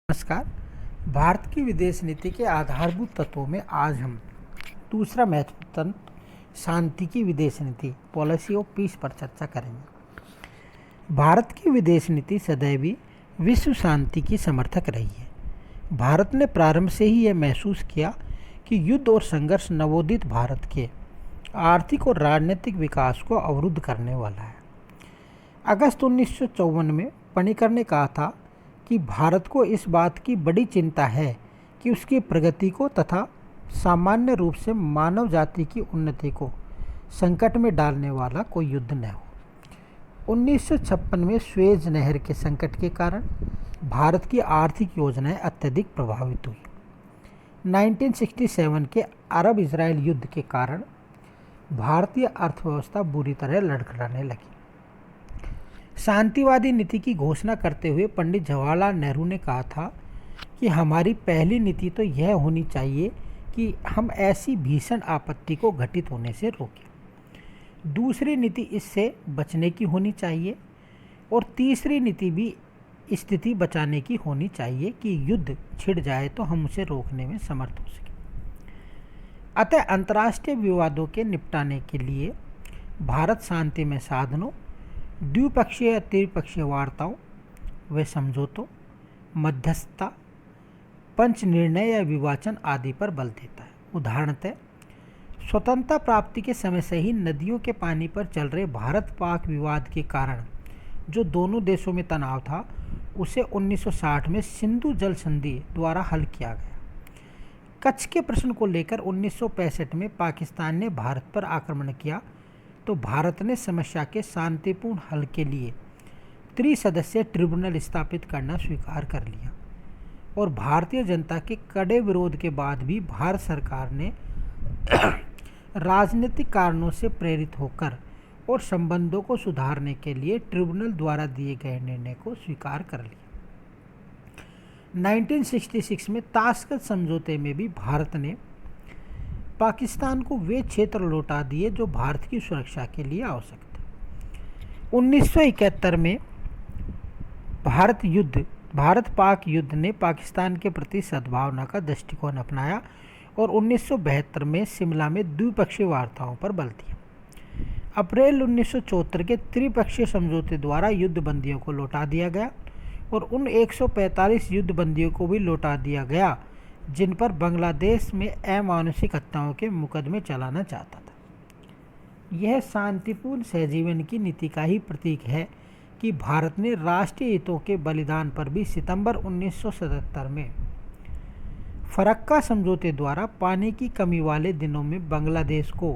नमस्कार। भारत की विदेश नीति के आधारभूत तत्वों में आज हम दूसरा महत्वपूर्ण तंत्र शांति की विदेश नीति पॉलिसी ऑफ पीस पर चर्चा करेंगे। भारत की विदेश नीति सदैव ही विश्व शांति की समर्थक रही है। भारत ने प्रारंभ से ही यह महसूस किया कि युद्ध और संघर्ष नवोदित भारत के आर्थिक और राजनीतिक विकास को अवरुद्ध करने वाला है। अगस्त 1954 में पणिकर ने कहा था कि भारत को इस बात की बड़ी चिंता है कि उसकी प्रगति को तथा सामान्य रूप से मानव जाति की उन्नति को संकट में डालने वाला कोई युद्ध न हो। 1956 में स्वेज नहर के संकट के कारण भारत की आर्थिक योजनाएं अत्यधिक प्रभावित हुई। 1967 के अरब इजराइल युद्ध के कारण भारतीय अर्थव्यवस्था बुरी तरह लड़खड़ाने लगी। शांतिवादी नीति की घोषणा करते हुए पंडित जवाहरलाल नेहरू ने कहा था कि हमारी पहली नीति तो यह होनी चाहिए कि हम ऐसी भीषण आपत्ति को घटित होने से रोकें। दूसरी नीति इससे बचने की होनी चाहिए और तीसरी नीति भी स्थिति बचाने की होनी चाहिए कि युद्ध छिड़ जाए तो हम उसे रोकने में समर्थ हो सकें। अतः अंतर्राष्ट्रीय विवादों के निपटाने के लिए भारत शांति में साधनों, द्विपक्षीय या त्रिपक्षीय वार्ताओं व समझौतों, मध्यस्थता, पंच निर्णय या विवाचन आदि पर बल देता है। उदाहरणतः स्वतंत्रता प्राप्ति के समय से ही नदियों के पानी पर चल रहे भारत पाक विवाद के कारण जो दोनों देशों में तनाव था, उसे 1960 में सिंधु जल संधि द्वारा हल किया गया। कच्छ के प्रश्न को लेकर 1965 में पाकिस्तान ने भारत पर आक्रमण किया तो भारत ने समस्या के शांतिपूर्ण हल के लिए त्रिसदस्यीय ट्रिब्यूनल स्थापित करना स्वीकार कर लिया और भारतीय जनता के कड़े विरोध के बाद भी भारत सरकार ने राजनीतिक कारणों से प्रेरित होकर और संबंधों को सुधारने के लिए ट्रिब्यूनल द्वारा दिए गए निर्णय को स्वीकार कर लिया। 1966 में ताशकंद समझौते में भी भारत ने पाकिस्तान को वे क्षेत्र लौटा दिए जो भारत की सुरक्षा के लिए आवश्यक थे। 1971 में भारत पाक युद्ध ने पाकिस्तान के प्रति सद्भावना का दृष्टिकोण अपनाया और 1972 में शिमला में द्विपक्षीय वार्ताओं पर बल दिया। अप्रैल 1974 के त्रिपक्षीय समझौते द्वारा युद्ध बंदियों को लौटा दिया गया और उन 145 युद्ध बंदियों को भी लौटा दिया गया जिन पर बांग्लादेश में अमानुषिक हत्याओं के मुकदमे चलाना चाहता था। यह शांतिपूर्ण सहजीवन की नीति का ही प्रतीक है कि भारत ने राष्ट्रीय हितों के बलिदान पर भी सितंबर 1977 में फरक्का समझौते द्वारा पानी की कमी वाले दिनों में बांग्लादेश को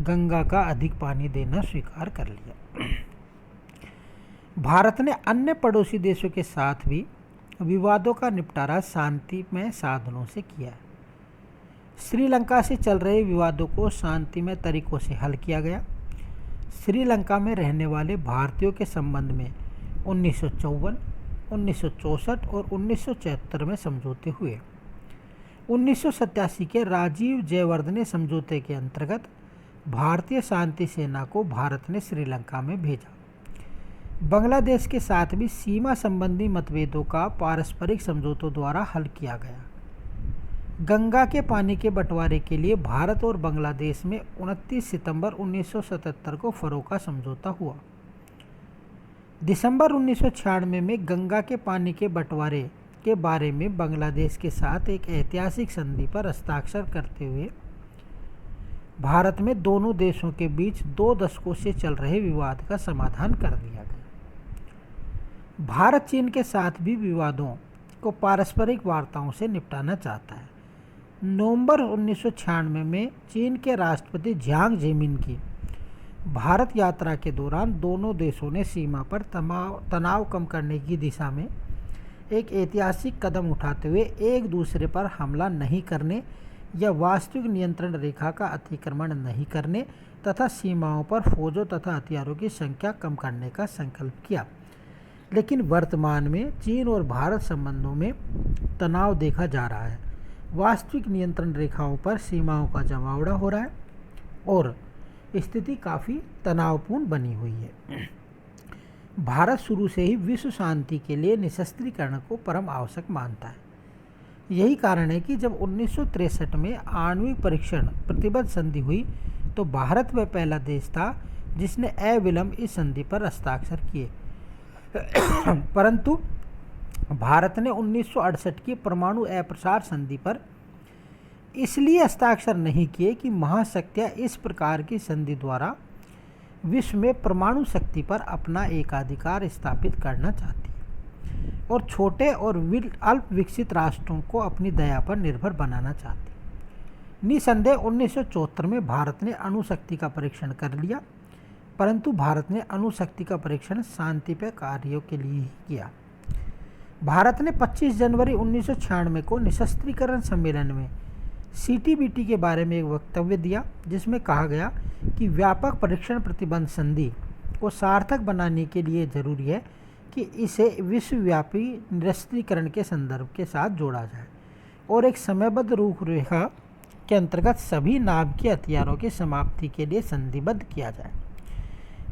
गंगा का अधिक पानी देना स्वीकार कर लिया। भारत ने अन्य पड़ोसी देशों के साथ भी विवादों का निपटारा शांतिमय साधनों से किया है। श्रीलंका से चल रहे विवादों को शांतिमय तरीकों से हल किया गया। श्रीलंका में रहने वाले भारतीयों के संबंध में 1954, 1964 और 1974 में समझौते हुए। 1987 के राजीव जयवर्धने समझौते के अंतर्गत भारतीय शांति सेना को भारत ने श्रीलंका में भेजा। बांग्लादेश के साथ भी सीमा संबंधी मतभेदों का पारस्परिक समझौतों द्वारा हल किया गया। गंगा के पानी के बंटवारे के लिए भारत और बांग्लादेश में 29 सितंबर 1977 को फरोका समझौता हुआ। दिसंबर 1996 में गंगा के पानी के बंटवारे के बारे में बांग्लादेश के साथ एक ऐतिहासिक संधि पर हस्ताक्षर करते हुए भारत में दोनों देशों के बीच 2 दशकों से चल रहे विवाद का समाधान कर दिया गया। भारत चीन के साथ भी विवादों को पारस्परिक वार्ताओं से निपटाना चाहता है। नवंबर 1996 में चीन के राष्ट्रपति जियांग जेमिन की भारत यात्रा के दौरान दोनों देशों ने सीमा पर तनाव कम करने की दिशा में एक ऐतिहासिक कदम उठाते हुए एक दूसरे पर हमला नहीं करने या वास्तविक नियंत्रण रेखा का अतिक्रमण नहीं करने तथा सीमाओं पर फौजों तथा हथियारों की संख्या कम करने का संकल्प किया। लेकिन वर्तमान में चीन और भारत संबंधों में तनाव देखा जा रहा है। वास्तविक नियंत्रण रेखाओं पर सीमाओं का जमावड़ा हो रहा है और स्थिति काफ़ी तनावपूर्ण बनी हुई है। भारत शुरू से ही विश्व शांति के लिए निशस्त्रीकरण को परम आवश्यक मानता है। यही कारण है कि जब 1963 में आणविक परीक्षण प्रतिबंध संधि हुई तो भारत वह पहला देश था जिसने अविलंब इस संधि पर हस्ताक्षर किए। परंतु भारत ने 1968 की परमाणु अप्रसार संधि पर इसलिए हस्ताक्षर नहीं किए कि महाशक्तियाँ इस प्रकार की संधि द्वारा विश्व में परमाणु शक्ति पर अपना एकाधिकार स्थापित करना चाहती है और छोटे और अल्प विकसित राष्ट्रों को अपनी दया पर निर्भर बनाना चाहती है। निसंदेह 1974 में भारत ने अणुशक्ति का परीक्षण कर लिया, परंतु भारत ने अणुशक्ति का परीक्षण शांति पे कार्यों के लिए ही किया। भारत ने 25 जनवरी 1996 को निशस्त्रीकरण सम्मेलन में CTBT के बारे में एक वक्तव्य दिया, जिसमें कहा गया कि व्यापक परीक्षण प्रतिबंध संधि को सार्थक बनाने के लिए जरूरी है कि इसे विश्वव्यापी निरस्त्रीकरण के संदर्भ के साथ जोड़ा जाए और एक समयबद्ध रूपरेखा के अंतर्गत सभी नाभिकीय हथियारों की समाप्ति के लिए संधिबद्ध किया जाए।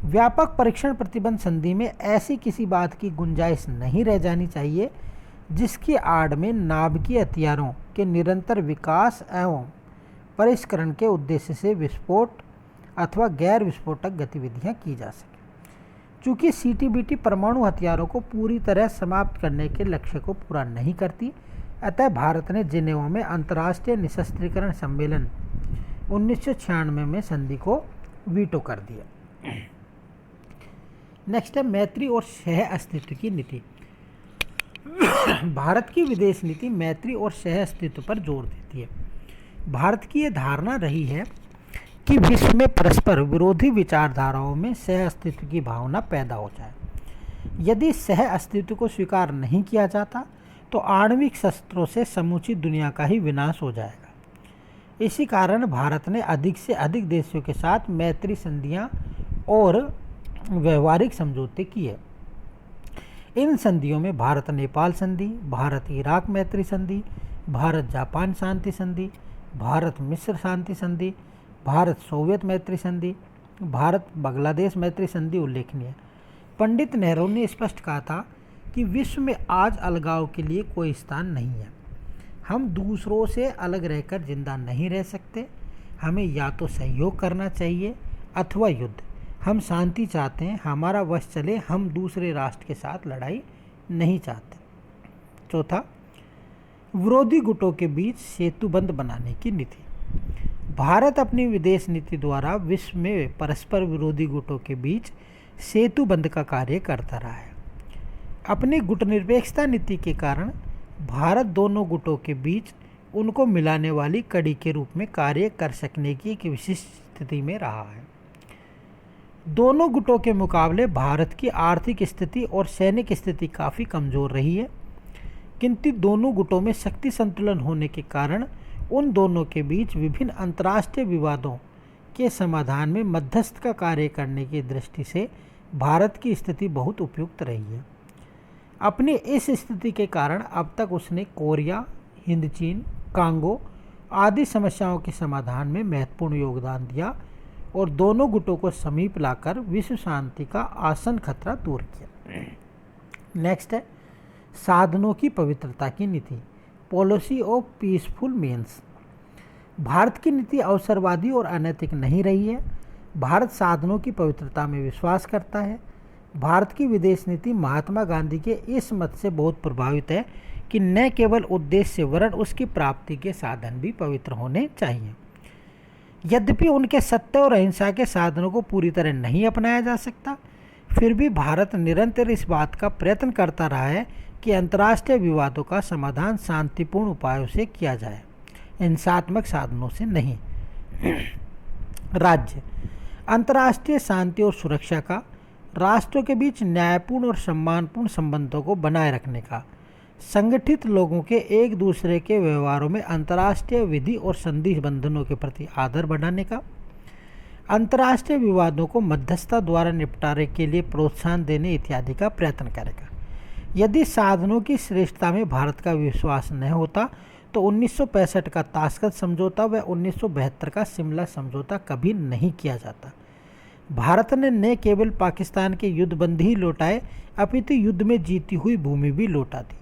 व्यापक परीक्षण प्रतिबंध संधि में ऐसी किसी बात की गुंजाइश नहीं रह जानी चाहिए जिसकी आड़ में नाभिकीय हथियारों के निरंतर विकास एवं परिष्करण के उद्देश्य से विस्फोट अथवा गैर विस्फोटक गतिविधियां की जा सके। चूँकि CTBT परमाणु हथियारों को पूरी तरह समाप्त करने के लक्ष्य को पूरा नहीं करती, अतः भारत ने जिनेवा में अंतर्राष्ट्रीय निशस्त्रीकरण सम्मेलन 1996 में संधि को वीटो कर दिया। नेक्स्ट है मैत्री और सह अस्तित्व की नीति। भारत की विदेश नीति मैत्री और सह अस्तित्व पर जोर देती है। भारत की यह धारणा रही है कि विश्व में परस्पर विरोधी विचारधाराओं में सह अस्तित्व की भावना पैदा हो जाए। यदि सह अस्तित्व को स्वीकार नहीं किया जाता तो आणविक शस्त्रों से समूची दुनिया का ही विनाश हो जाएगा। इसी कारण भारत ने अधिक से अधिक देशों के साथ मैत्री संधियां और व्यवहारिक समझौते किए। इन संधियों में भारत नेपाल संधि, भारत इराक मैत्री संधि, भारत जापान शांति संधि, भारत मिस्र शांति संधि, भारत सोवियत मैत्री संधि, भारत बांग्लादेश मैत्री संधि उल्लेखनीय है। पंडित नेहरू ने स्पष्ट कहा था कि विश्व में आज अलगाव के लिए कोई स्थान नहीं है। हम दूसरों से अलग रहकर जिंदा नहीं रह सकते। हमें या तो सहयोग करना चाहिए अथवा युद्ध। हम शांति चाहते हैं, हमारा वश चले, हम दूसरे राष्ट्र के साथ लड़ाई नहीं चाहते। चौथा, विरोधी गुटों के बीच सेतुबंध बनाने की नीति। भारत अपनी विदेश नीति द्वारा विश्व में परस्पर विरोधी गुटों के बीच सेतुबंध का कार्य करता रहा है। अपनी गुटनिरपेक्षता नीति के कारण भारत दोनों गुटों के बीच उनको मिलाने वाली कड़ी के रूप में कार्य कर सकने की एक विशिष्ट स्थिति में रहा है। दोनों गुटों के मुकाबले भारत की आर्थिक स्थिति और सैनिक स्थिति काफ़ी कमज़ोर रही है, किंतु दोनों गुटों में शक्ति संतुलन होने के कारण उन दोनों के बीच विभिन्न अंतर्राष्ट्रीय विवादों के समाधान में मध्यस्थ का कार्य करने की दृष्टि से भारत की स्थिति बहुत उपयुक्त रही है। अपनी इस स्थिति के कारण अब तक उसने कोरिया, हिंद चीन, कांगो आदि समस्याओं के समाधान में महत्वपूर्ण योगदान दिया और दोनों गुटों को समीप लाकर विश्व शांति का आसन खतरा दूर किया। नेक्स्ट है साधनों की पवित्रता की नीति, policy of peaceful means. Bharat की नीति अवसरवादी और अनैतिक नहीं रही है। भारत साधनों की पवित्रता में विश्वास करता है। भारत की विदेश नीति महात्मा गांधी के इस मत से बहुत प्रभावित है कि न केवल उद्देश्य वरन उसकी प्राप्ति के साधन भी पवित्र होने चाहिए। यद्यपि उनके सत्य और अहिंसा के साधनों को पूरी तरह नहीं अपनाया जा सकता, फिर भी भारत निरंतर इस बात का प्रयत्न करता रहा है कि अंतर्राष्ट्रीय विवादों का समाधान शांतिपूर्ण उपायों से किया जाए, हिंसात्मक साधनों से नहीं। राज्य अंतर्राष्ट्रीय शांति और सुरक्षा का, राष्ट्रों के बीच न्यायपूर्ण और सम्मानपूर्ण संबंधों को बनाए रखने का, संगठित लोगों के एक दूसरे के व्यवहारों में अंतर्राष्ट्रीय विधि और संधि बंधनों के प्रति आदर बढ़ाने का, अंतर्राष्ट्रीय विवादों को मध्यस्थता द्वारा निपटारे के लिए प्रोत्साहन देने इत्यादि का प्रयत्न करेगा। यदि साधनों की श्रेष्ठता में भारत का विश्वास न होता तो 1965 का ताशकंद समझौता व 1972 का शिमला समझौता कभी नहीं किया जाता। भारत ने न केवल पाकिस्तान के युद्धबंदी ही लौटाए, अपितु युद्ध में जीती हुई भूमि भी लौटा दी।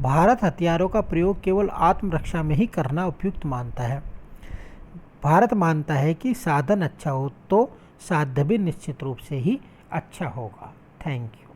भारत हथियारों का प्रयोग केवल आत्मरक्षा में ही करना उपयुक्त मानता है। भारत मानता है कि साधन अच्छा हो तो साध्य भी निश्चित रूप से ही अच्छा होगा। Thank you.